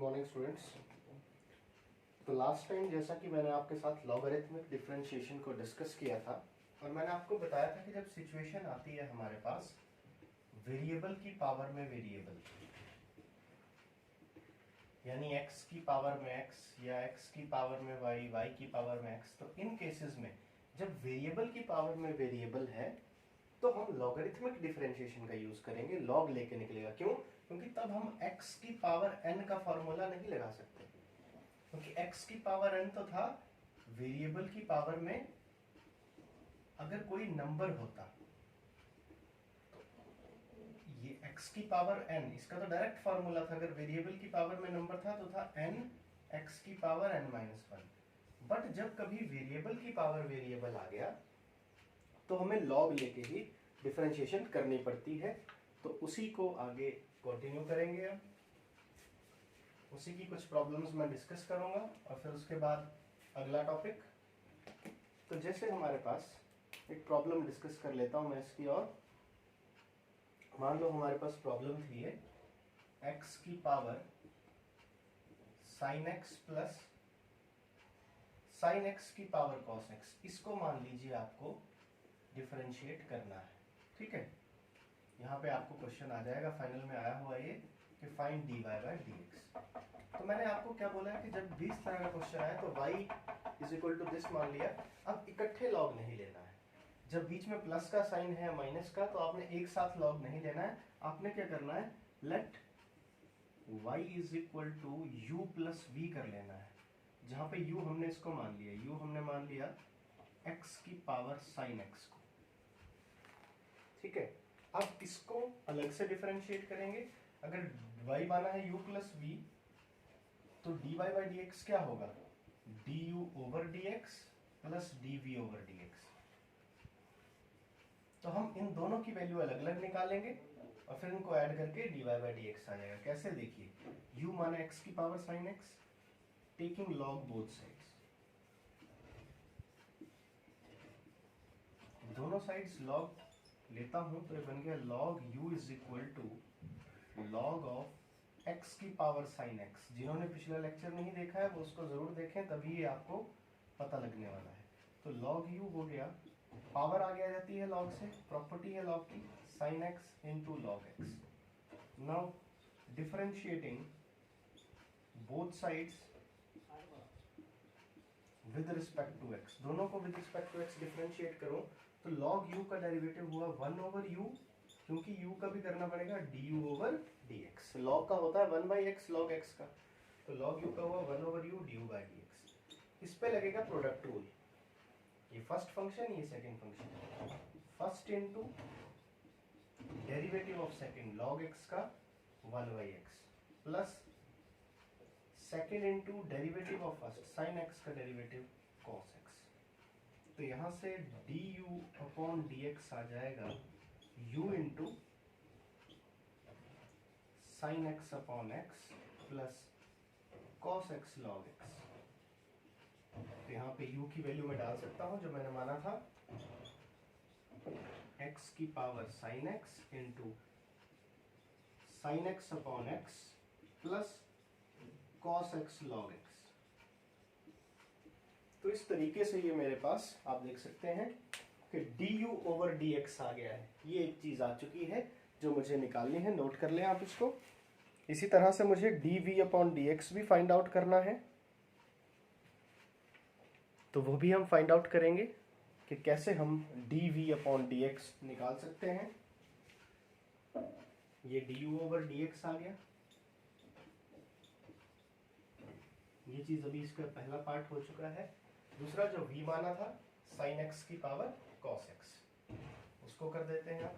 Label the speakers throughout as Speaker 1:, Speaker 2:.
Speaker 1: Morning students. तो last time जैसा कि मैंने आपके साथ लॉगरिथमिक डिफरेंशिएशन को डिस्कस किया था और मैंने आपको बताया था कि जब सिचुएशन आती है हमारे पास वेरिएबल की पावर में वेरिएबल, यानी x की पावर में x या x की पावर में y, y की पावर में x, तो इन केसेस में जब वेरिएबल की पावर में वेरिएबल है तो हम लॉगरिथमिक डिफरेंशिएशन का यूज करेंगे। लॉग लेके निकलेगा, क्यों? क्योंकि तब हम x की पावर n का फॉर्मूला नहीं लगा सकते, क्योंकि x की पावर n तो था वेरिएबल की पावर में अगर कोई नंबर होता तो ये x की पावर n, इसका तो डायरेक्ट फॉर्मूला था। अगर वेरिएबल की पावर में नंबर था तो था n x की पावर n-1। बट जब कभी वेरिएबल की पावर वेरिएबल आ गया तो हमें लॉग लेके ही डिफरेंशिएशन करनी पड़ती है। तो उसी को आगे कंटिन्यू करेंगे। अब उसी की कुछ प्रॉब्लम्स मैं डिस्कस करूंगा और फिर उसके बाद अगला टॉपिक। तो जैसे हमारे पास एक प्रॉब्लम डिस्कस कर लेता हूं मैं इसकी। और मान लो हमारे पास प्रॉब्लम थी ये x की power sin x plus sin x की पावर cos x, इसको मान लीजिए आपको डिफरेंशिएट करना है। ठीक है, यहाँ पे आपको क्वेश्चन आ जाएगा, फाइनल में आया हुआ ये कि फाइंड dy बाय dx। तो मैंने आपको क्या बोला है कि जब भी इस तरह का क्वेश्चन आए तो y is equal to this मान लिया। अब इकट्ठे लॉग नहीं लेना है, जब बीच में प्लस का साइन है माइनस का तो आपने एक साथ लॉग नहीं लेना है। आपने क्या करना है, let y is equal to u plus v कर लेना है। जहां पे u हमने इसको मान लिया, u हमने मान लिया x की पावर साइन x को। ठीक है, अब इसको अलग से डिफरेंशिएट करेंगे। अगर y माना है u प्लस v तो dy बाय dx क्या होगा, du over dx plus dv over dx। तो हम इन दोनों की वैल्यू अलग अलग निकालेंगे और फिर इनको ऐड करके dy बाय dx आ जाएगा। कैसे, देखिए, u माना x की power sine x, taking log both sides, दोनों साइड्स लॉग लेता हूं तो ये बन गया log u is equal to log of x की पावर साइन x। जिन्होंने पिछला लेक्चर नहीं देखा है वो उसको जरूर देखें, तभी ये आपको पता लगने वाला है। तो लॉग u हो गया, पावर आगे आ जाती है लॉग से, प्रॉपर्टी है लॉग की, sine x into log x। Now differentiating both sides with respect to x, दोनों को with respect to x differentiate करूं तो log u का डेरिवेटिव हुआ 1 ओवर u, क्योंकि u का भी करना पड़ेगा du ओवर dx। log का होता है 1 बाई x log x का, तो log u का हुआ 1 over u du by dx। इस पे लगेगा प्रोडक्ट रूल, ये फर्स्ट फंक्शन ये second function, first into derivative of second log x का 1 by x plus second into derivative of first sine x का डेरिवेटिव cos x। तो यहां से du अपॉन dx आ जाएगा u into sine x upon x plus cos x log x। तो यहाँ पे u की वैल्यू मैं डाल सकता हूं जो मैंने माना था, x की power sine x into sine x upon x plus cos x log x। तो इस तरीके से ये मेरे पास आप देख सकते हैं कि du ओवर dx आ गया है। ये एक चीज आ चुकी है जो मुझे निकालनी है, नोट कर लें आप इसको। इसी तरह से मुझे dv अपॉन dx भी फाइंड आउट करना है, तो वो भी हम फाइंड आउट करेंगे कि कैसे हम dv अपॉन dx निकाल सकते हैं। ये du ओवर dx आ गया, ये चीज अभी इसका पहला पार्ट हो चुका है। दूसरा जो v माना था sin x की पावर cos x, उसको कर देते हैं आप।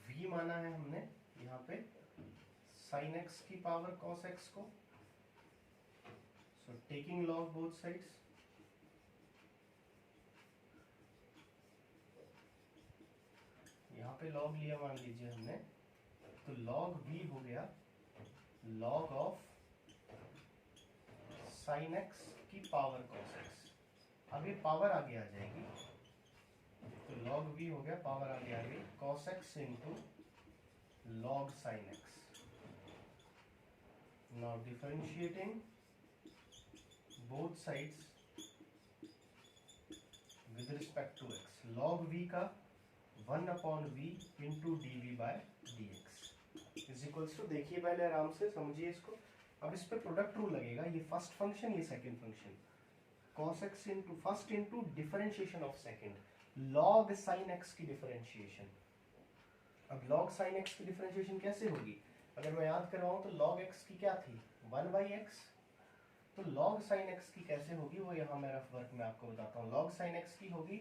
Speaker 1: v माना है हमने यहाँ पे sin x की पावर cos x को, so taking log both sides, यहाँ पे लॉग लिया मान लीजिए हमने, तो log v हो गया log ऑफ sin x की पावर cos x। अब ये पावर आगे आ जाएगी तो log v हो गया, पावर आ गया आगे cos x into log sin x. Now differentiating both sides with respect to x. log v का 1 upon v into D V by D X is equals to, देखिए पहले आराम से समझिए इसको. अब इस पे प्रोडक्ट रूल लगेगा, ये फर्स्ट फंक्शन ये second function, cos x into first into differentiation of second, log sin x की डिफरेंशिएशन. अब log sin x की डिफरेंशिएशन कैसे होगी, अगर मैं याद करवाऊं तो log x की क्या थी 1 by x, तो log sin x की कैसे होगी वो यहाँ मैं रफ वर्क में आपको बताता हूँ. log sin x की होगी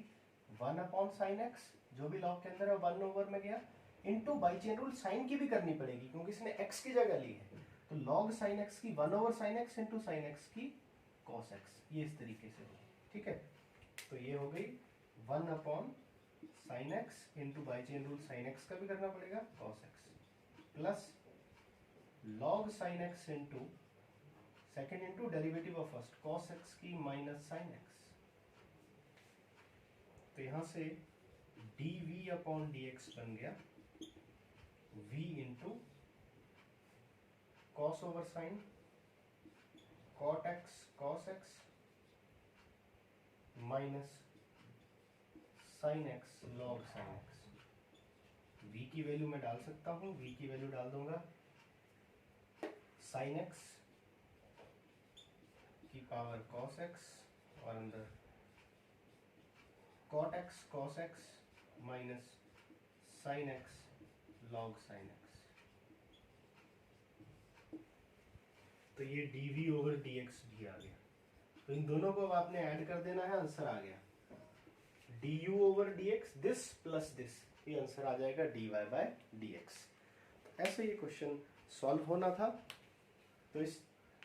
Speaker 1: 1 अपॉन sin x, जो भी log के अंदर है 1 ओवर में गया, into by chain rule sine की भी करनी पड़ेगी क्योंकि इसने x की जगह ली है, तो log sin x की 1 over sin x into sin x की cos x, ये इस तरीके से होगी. ठीक है, तो ये हो गई 1 upon sin x into by chain rule sin x का भी करना पड़ेगा cos x, plus log sin x into second into derivative of first cos x की माइनस sin x. तो यहां से dv अपॉन dx बन गया v into cos over sine cot x cos x minus sin x log sin x. v की value मैं डाल सकता हूं, v की वैल्यू डाल दूंगा sin x की पावर cos x और अंदर cot x cos x minus sin x log sin x. तो ये dv ओवर dx भी आ गया, तो इन दोनों को अब आपने ऐड कर देना है, आंसर आ गया du over dx, this plus this, ये आंसर आ जाएगा dy बाय dx. ऐसे ये क्वेश्चन सॉल्व होना था. तो इस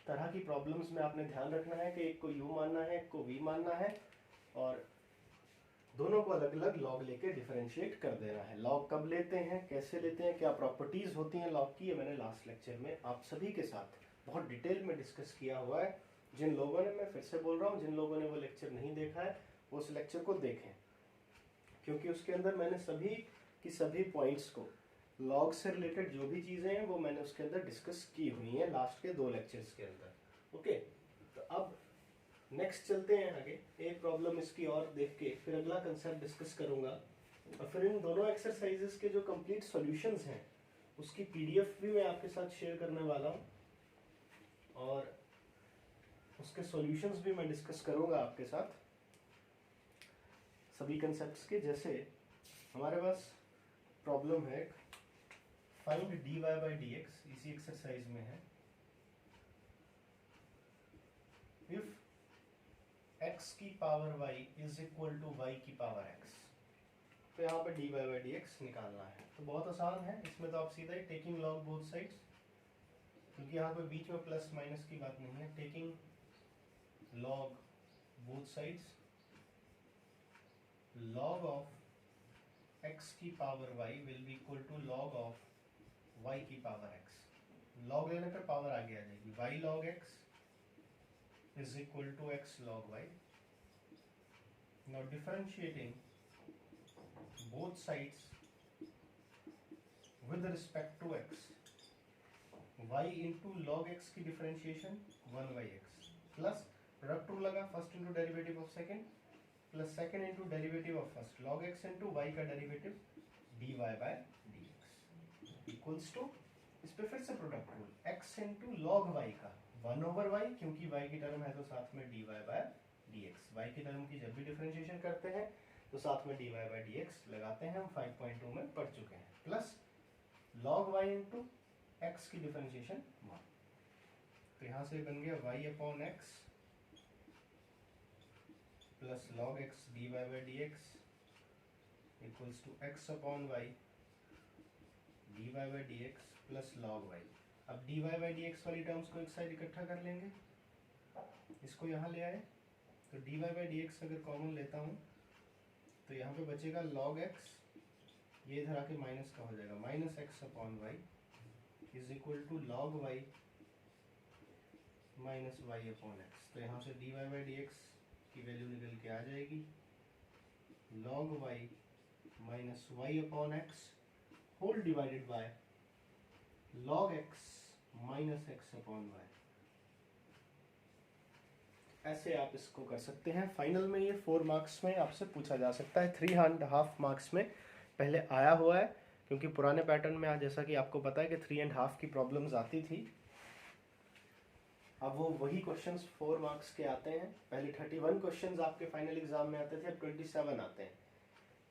Speaker 1: तरह की प्रॉब्लम्स में आपने ध्यान रखना है कि एक को u मानना है, एक को v मानना है, और दोनों को अलग अलग लॉग लेके डिफरेंशिएट कर देना है. लॉग कब लेते हैं, कैसे लेते हैं, क्या प्रॉपर्टीज होती हैं लॉग की, ये मैंने लास्ट लेक्चर में आप सभी के साथ बहुत डिटेल में डिस्कस किया हुआ है. जिन लोगों ने, मैं फिर से बोल रहा हूँ, जिन लोगों ने वो लेक्चर नहीं देखा है वो उस लेक्चर को देखें, क्योंकि उसके अंदर मैंने सभी की सभी पॉइंट्स को, लॉग से रिलेटेड जो भी चीज़ें हैं वो मैंने उसके अंदर डिस्कस की हुई हैं लास्ट के 2 लेक्चर्स के अंदर. ओके, तो अब नेक्स्ट चलते हैं आगे, एक प्रॉब्लम इसकी और देख के फिर अगला कंसेप्ट डिस्कस करूंगा, और फिर इन दोनों एक्सरसाइजेस के जो कंप्लीट सॉल्यूशंस हैं उसकी पीडीएफ भी मैं आपके साथ शेयर करने वाला हूं, और उसके सॉल्यूशंस भी मैं डिस्कस करूंगा आपके साथ सभी कंसेप्ट्स के. जैसे हमारे पास प्रॉब्लम है, फाइंड dy बाई dx, इसी एक्सरसाइज में है. इफ x की power y is equal to y की पावर x, तो यहाँ पे dy बाई dx निकालना है. तो बहुत आसान है, इसमें तो आप सीधा ही टेकिंग लॉग बोथ साइड्स, क्योंकि यहाँ पे बीच में प्लस माइनस की बात नहीं है, taking log both sides, log of x की power y will be equal to log of y की पावर x. log लेने पे पावर आगे आ जाएगी, y log x is equal to x log y. Now differentiating both sides with respect to x, y into log x की differentiation 1 by x plus product rule लगा, first into derivative of second plus second into derivative of first, log x into y का derivative dy by dx equals to, इस पे फिर से product rule, x into log y का 1 over y, क्योंकि y की term है तो साथ में dy बाय dx, y की टर्म की जब भी डिफरेंशिएशन करते हैं तो साथ में dy बाय dx लगाते हैं, हम 5.2 में पढ़ चुके हैं, plus log y into x की डिफरेंशिएशन 1. तो यहाँ से बन गया y upon x plus log x dy by dx equals to x upon y dy by dx plus log y. अब dy बाई dx वाली टर्म्स को एक साइड इकट्ठा कर लेंगे, इसको यहाँ ले आए, तो dy बाई dx अगर कॉमन लेता हूँ तो यहाँ पे बचेगा log x, ये इधर आके माइनस का हो जाएगा, minus x upon y is equal to log y minus y upon x. तो यहाँ से dy बाई dx की वैल्यू निकल के आ जाएगी log y minus Y upon X whole divided by log x minus X upon Y. ऐसे आप इसको कर सकते हैं। फाइनल में ये 4 मार्क्स में आपसे पूछा जा सकता है, 3.5 मार्क्स में पहले आया हुआ है, क्योंकि पुराने पैटर्न में जैसा कि आपको पता है कि 3.5 की प्रॉब्लम्स आती थी। अब वो वही क्वेश्चंस 4 मार्क्स के आते हैं। पहले 31 क्वेश्चंस आपके फाइनल एग्जाम में आते थे, अब 27 आते हैं।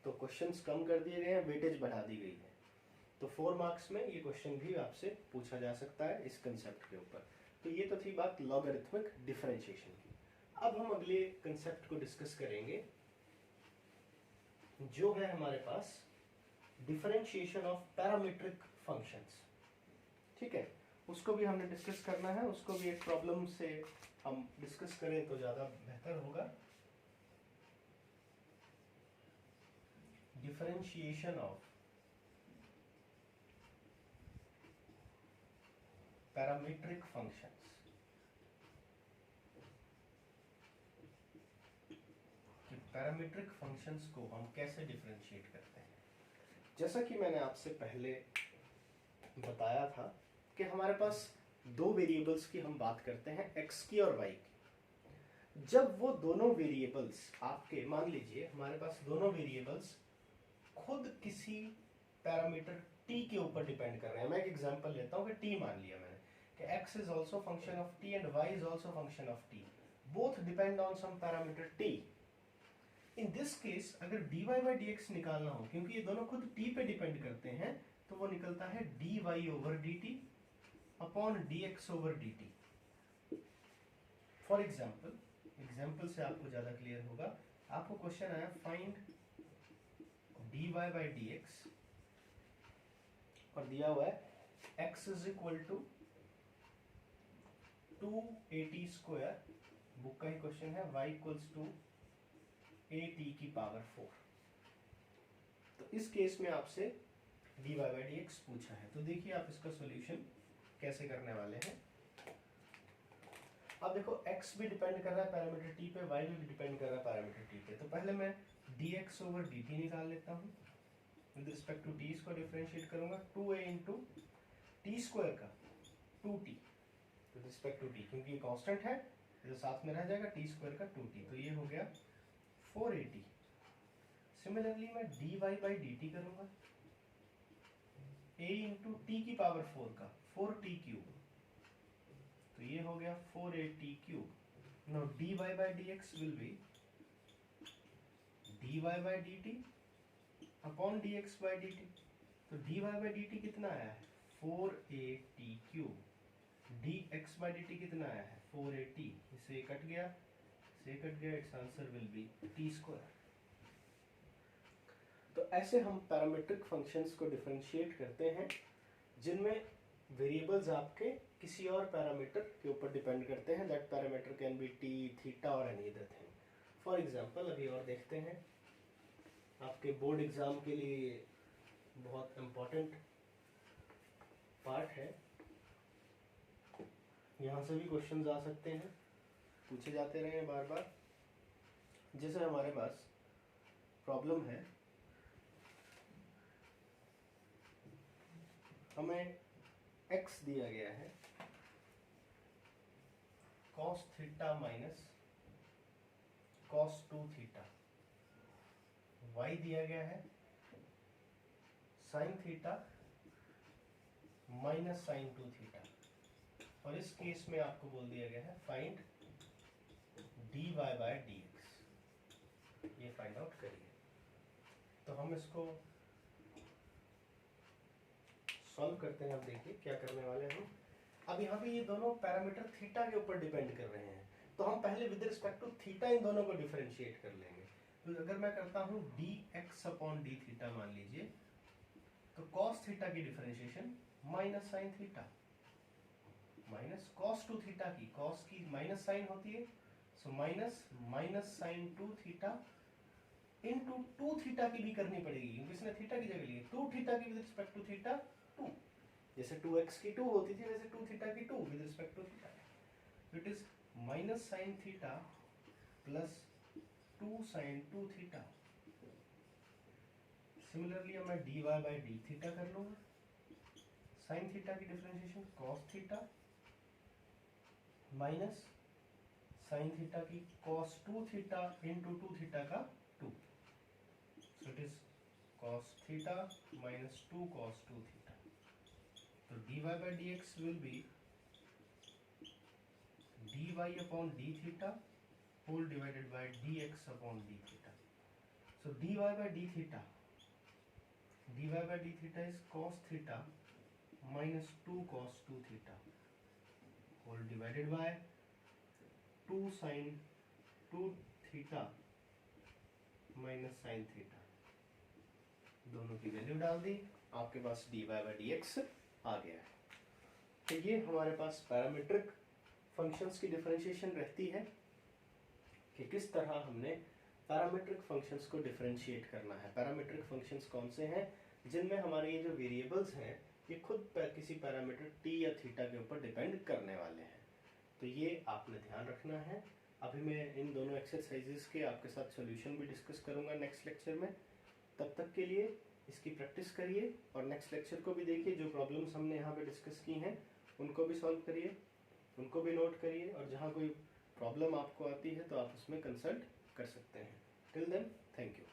Speaker 1: तो क्वेश्चंस कम कर दिए गए हैं, वेटेज बढ़ा दी गई है। तो 4 मार्क्स में ये क्वेश्चन भी आपसे पूछा जा सकता है इस कंसेप्ट के ऊपर। तो ये तो थी बात लॉगरिथमिक डिफरेंशिएशन की। अब हम अगले कंसेप्ट को डिस्कस करेंगे, जो है हमारे पास डिफरेंशिएशन ऑफ पैरामीट्रिक फंक्शंस। ठीक है, उसको भी हमने डिस्कस करना है। उसको भी एक प्रॉब्लम से हम डिस्कस करें तो ज्यादा बेहतर होगा। Differentiation of parametric functions. Parametric functions को हम कैसे डिफरेंशिएट करते हैं। जैसा कि मैंने आपसे पहले बताया था कि हमारे पास दो वेरिएबल्स की हम बात करते हैं, x की और y की। जब वो दोनों वेरिएबल्स आपके, मान लीजिए हमारे पास दोनों वेरिएबल्स खुद किसी पैरामीटर t के ऊपर डिपेंड कर रहे हैं। मैं एक एग्जांपल लेता हूं कि t मान लिया मैंने कि x इज also function of t and y is also function of t, both depend on some parameter t। In this case अगर dy by dx निकालना हो, क्योंकि ये दोनों खुद t पे डिपेंड करते हैं, तो वो निकलता है dy over dt upon dx over dt। For example से आपको ज्यादा क्लियर होगा। आपको क्वेश्चन आया फाइंड dy by dx और दिया हुआ है x is equal to 2at square, book का ही क्वेश्चन है, y इक्वल्स टू at की पावर 4। तो इस केस में आपसे dy by dx पूछा है। तो देखिए आप इसका सॉल्यूशन कैसे करने वाले हैं। अब देखो x भी डिपेंड कर रहा है पैरामीटर t पे, y भी डिपेंड कर रहा है पैरामीटर t पे। तो पहले मैं dx over dt निकाल लेता हूँ। विद रिस्पेक्ट टू t इसको डिफरेंशिएट करूंगा, 2a इंटू टी स्क्वायर का 2t with respect to t, क्योंकि ये कांस्टेंट है जो साथ में रह जाएगा, t स्क्वायर का 2t। तो ये हो गया 480। सिमिलरली मैं dy by dt करूंगा, a इंटू टी की पावर 4 का 4t क्यूब, तो ये हो गया 480 cube. Now dy by dx will be dy by dt upon dx by dt। तो dy by dt कितना आया है 480 क्यूब, dx by dt कितना आया है 480। इसे कट गया, it's answer will be t square. तो ऐसे हम पैरामीट्रिक फंक्शंस को डिफरेंशिएट करते हैं जिनमें वेरिएबल्स आपके किसी और पैरामीटर के ऊपर डिपेंड करते हैं। That parameter can be t, theta और any other thing. For example अभी और देखते हैं, आपके बोर्ड एग्जाम के लिए बहुत इम्पोर्टेंट पार्ट है। यहाँ से भी क्वेश्चंस आ सकते हैं, पूछे जाते रहे बार बार। जैसे हमारे पास प्रॉब्लम है, हमें x दिया गया है cos theta minus cos 2 theta, y दिया गया है sin theta minus sin 2 theta, और इस केस में आपको बोल दिया गया है फाइंड dy by dx। ये फाइंड आउट करिए। तो हम इसको सॉल्व करते हैं। अब देखिए क्या करने वाले हैं हम। अब यहाँ पे ये दोनों पैरामीटर थीटा के ऊपर डिपेंड कर रहे हैं, तो हम पहले with respect to theta in दोनों को डिफरेंशिएट कर लेंगे। तो अगर मैं करता हूँ dx अपॉन d थीटा मान लीजिए, तो cos थीटा की differentiation minus sine theta minus cos 2 theta की, cos की माइनस साइन होती है, so minus sine 2 theta into 2 theta की भी करनी पड़ेगी, क्योंकि इसने थीटा की जगह ली है 2 थीटा की विद रिस्पेक्ट टू थीटा 2। जैसे 2x की 2 होती थी, वैसे 2 थीटा की 2 with respect to theta. It is minus sine theta plus 2 sine 2 theta similarly अब मैं dy बाई डी थीटा कर लूँगा, साइन थीटा की differentiation cos theta minus sine theta की cos 2 थीटा इंटू 2 थीटा का 2, so it is cos theta minus 2 cos 2 theta. तो dy by dx will be dy upon d theta whole divided by dx upon d theta. So dy by d theta is cos theta minus 2 cos 2 theta whole divided by 2 sin 2 theta minus sin theta। दोनों की value डाल दी, आपके पास dy by dx आ गया है। तो ये हमारे पास parametric functions की डिफरेंशिएशन रहती है कि किस तरह हमने पैरामीट्रिक फंक्शंस को डिफरेंशिएट करना है। पैरामीट्रिक फंक्शंस कौन से हैं? जिनमें हमारे ये जो वेरिएबल्स हैं ये खुद किसी पैरामीटर t या थीटा के ऊपर डिपेंड करने वाले हैं। तो ये आपने ध्यान रखना है। अभी मैं इन दोनों एक्सरसाइजेस के आपके साथ सॉल्यूशन भी डिस्कस करूंगा नेक्स्ट लेक्चर में। तब तक के लिए इसकी प्रैक्टिस करिए और नेक्स्ट लेक्चर को भी देखिए। जो प्रॉब्लम्स हमने यहाँ पे डिस्कस की हैं उनको भी सॉल्व करिए, उनको भी नोट करिए, और जहाँ कोई प्रॉब्लम आपको आती है तो आप उसमें कंसल्ट कर सकते हैं। Till then, thank you.